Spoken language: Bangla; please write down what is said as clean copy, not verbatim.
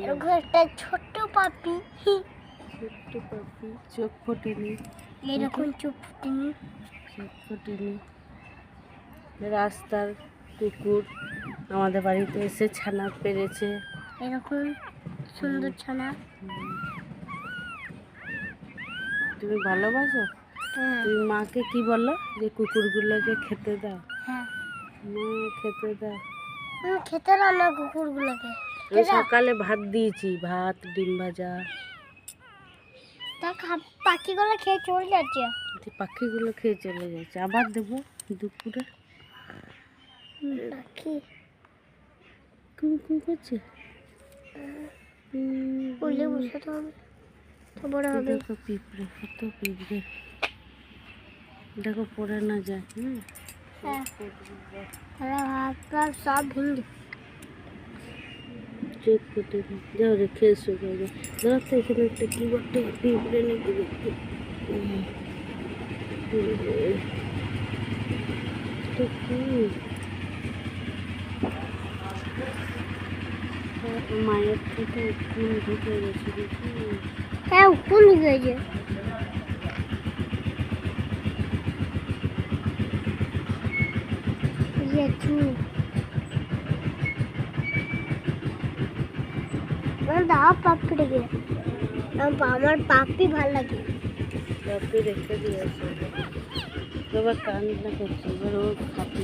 এরকম একটা ছোট্ট পাপি, ছোট্ট পাপি, চোখ ফোটেনি, এরকম চোখ ফুটেনি। চোখ ফোটেনি। রাস্তার কুকুর আমাদের বাড়িতে এসে ছানা পেড়েছে। এরকম সুন্দর ছানা। তুমি ভালোবাসো? হ্যাঁ তুমি মাকে কি বলো যে কুকুরগুলোকে খেতে দাও? হ্যাঁ, মা খেতে দাও। খেতে দাও না কুকুরগুলোকে। আমি সকালে ভাত দিয়েছি, ভাত ডিম ভাজা। তা পাখিগুলো খেয়ে চলে যাচ্ছে। পাখিগুলো খেয়ে চলে যাচ্ছে, আবার দেবো দুপুরে। পাখি কু কু করছে। বলে বসে তো হবে, তো বড় হবে। দেখো পিঁপড়ে, কত পিঁপড়ে, দেখো পড়ে না যায়। হ্যাঁ, তারা ভাত টাত সব ভুল। চোখ ফুটে যাও রে, খেয়ে শুকাই যাও। ধরো তো এখানে একটা কি বটে পিঁপড়ে নাকি দেখতে। এটা কি? মায়ের থেকে উকুন ঢুকে গেছে দেখি। হ্যাঁ, কোন গেছে? দাও পাপড়ি গে, আমার পাপি ভাল লাগে। পাপি রেখে দিয়েছে, এবার কান্না করছে, এবার ও খাবে।